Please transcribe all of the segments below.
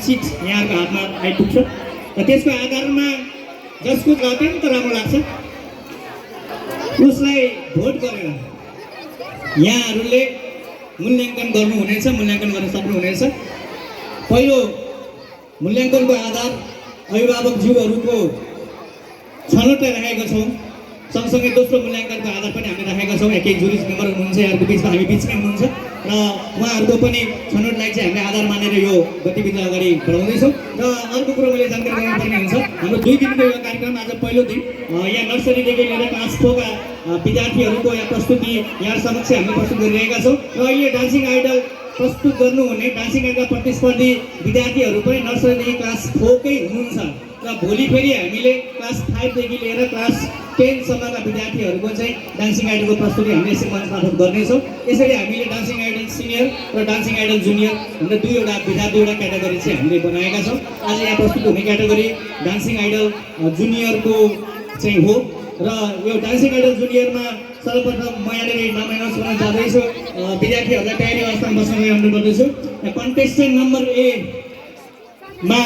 Seat यहाँको हातमा आइपुग्छ र त्यसको आधारमा जसको अत्यन्त राम्रो लाग्छ उसलाई भोट गरेर यहाँहरूले मूल्याङ्कन गर्नुहुनेछ, मूल्याङ्कन गर्न सक्नुहुनेछ। पहिलो मूल्याङ्कनको आधार अभिभावकज्यूहरूको छनौटलाई राखेका छौँ। सँगसँगै दोस्रो मूल्याङ्कनको आधार पनि हामीले राखेका छौँ। एक जुरी मेम्बर हुनुहुन्छ, यहाँको बिचमा हामी बिचमै हुनुहुन्छ र उहाँहरूको पनि छनौटलाई चाहिँ हामीले आधार मानेर यो गतिविधि अगाडि बढाउँदैछौँ। र अर्को कुरो मैले जानकारी गराउनुपर्ने हुन्छ, हाम्रो 2 दिनको यो कार्यक्रम आज पहिलो दिन यहाँ नर्सरीदेखि लिएर क्लास 4 का विद्यार्थीहरूको यहाँ प्रस्तुति यहाँ समक्ष हामीले प्रस्तुत गरिरहेका छौँ। र अहिले डान्सिङ आइडल प्रस्तुत गर्नुहुने डान्सिङ आइडल प्रतिस्पर्धी विद्यार्थीहरू पनि नर्सरीदेखि क्लास 4 कै हुनुहुन्छ र भोलि फेरि हामीले क्लास 5 देखि लिएर क्लास 10 सम्मका विद्यार्थीहरूको चाहिँ डान्सिङ आइडलको प्रस्तुति हामीले यसै मञ्च मार्फत गर्नेछौँ। यसरी हामीले डान्सिङ आइडल सिनियर र डान्सिङ आइडल जुनियर भनेर दुईवटा क्याटेगोरी चाहिँ हामीले बनाएका छौँ। आज यहाँ प्रस्तुत हुने क्याटेगोरी डान्सिङ आइडल जुनियरको चाहिँ हो र यो डान्सिङ आइडल जुनियरमा सर्वप्रथम म यहाँनिर नाम एनाउन्स गर्न जाँदैछु। विद्यार्थीहरूलाई तयारी अवस्थामा बस्न अनुरोध गर्दैछु। कन्टेस्टेन्ट नम्बर A मा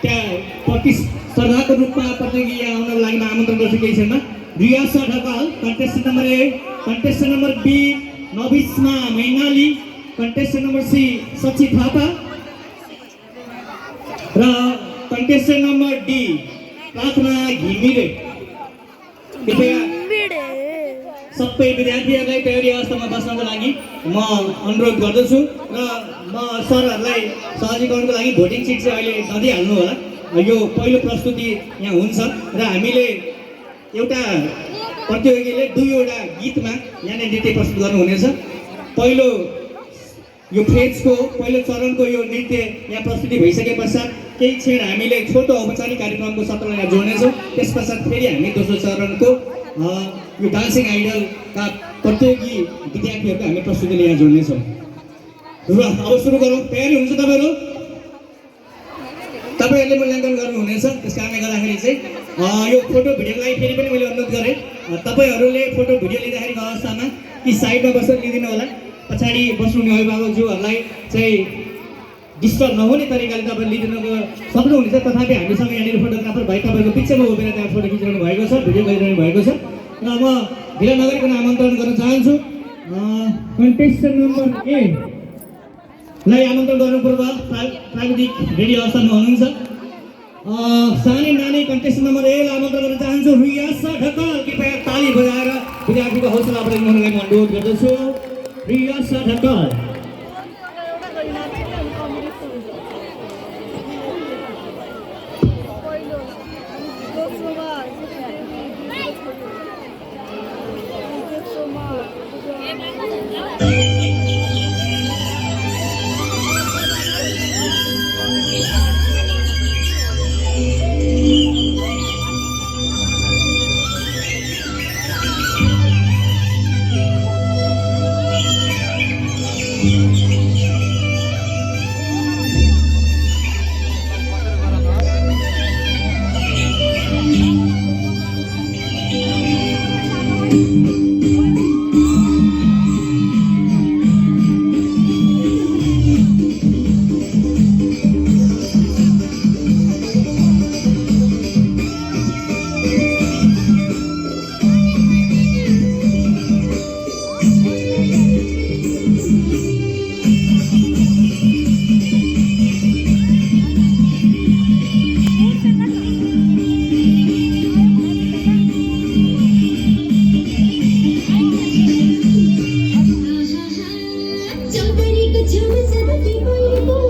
त्यहाँ प्रतिस्पर्धाको रूपमा प्रतियोगी यहाँ आउनको लागि आमन्त्रण गर्छु केही छैन। Riyasa Dhakal contestant number A, contestant number B Nabhisma Mainali, contestant number C Sachi Thapa र कन्टेस्टेन्ट नम्बर D प्रार्थना घिमिरे। कृपया सबै विद्यार्थीहरूलाई तयारी अवस्थामा बस्नको लागि म अनुरोध गर्दछु र म सरहरूलाई सहजीकरणको लागि भोटिङ सिट चाहिँ अहिले नदिइहाल्नु होला। यो पहिलो प्रस्तुति यहाँ हुन्छ र हामीले एउटा प्रतियोगीले 2वटा गीतमा यहाँनिर नृत्य प्रस्तुत गर्नुहुनेछ। पहिलो यो फेजको पहिलो चरणको यो नृत्य यहाँ प्रस्तुति भइसके पश्चात केही क्षण हामीले छोटो औपचारिक कार्यक्रमको सत्रलाई यहाँ जोड्नेछौँ। त्यस पश्चात फेरि हामी दोस्रो चरणको यो डान्सिङ आइडलका प्रतियोगी विद्यार्थीहरूको हामी प्रस्तुतिले यहाँ जोड्नेछौँ। र अब सुरु गरौँ। तयारी हुन्छ तपाईँहरू? तपाईँहरूले मूल्याङ्कन गर्नुहुनेछ। त्यस कारणले गर्दाखेरि चाहिँ यो फोटो भिडियोलाई फेरि पनि मैले अनुरोध गरेँ, तपाईँहरूले फोटो भिडियो लिँदाखेरिको अवस्थामा कि साइडमा बसेर लिदिनु होला। पछाडि बस्नुहुने अभिभावकज्यूहरूलाई चाहिँ डिस्टर्ब नहुने तरिकाले तपाईँले लिदिनु सक्नुहुनेछ। तथापि हामीसँग यहाँनिर फोटोग्राफर भाइ तपाईँको बिचमा उभिएर त्यहाँ फोटो खिचिरहनु भएको छ, भिडियो गरिरहनु भएको छ र म ढिला नगरिकन आमन्त्रण गर्न चाहन्छु। कन्टेस्टेन्ट नम्बर A लाई आमन्त्रण गर्नुपर्छ। प्राविधिक रेडी अवस्थामा हुनुहुन्छ। सानै नानी कन्टेस्टेन्ट नम्बर A लाई आमन्त्रण गर्न चाहन्छु। रियासा ढकाल। कृपया ताली बजाएर विद्यार्थीको हौसला बढाउनको लागि अनुरोध गर्दछु। रियासा Dhakal. Somebody could tell me 70 people.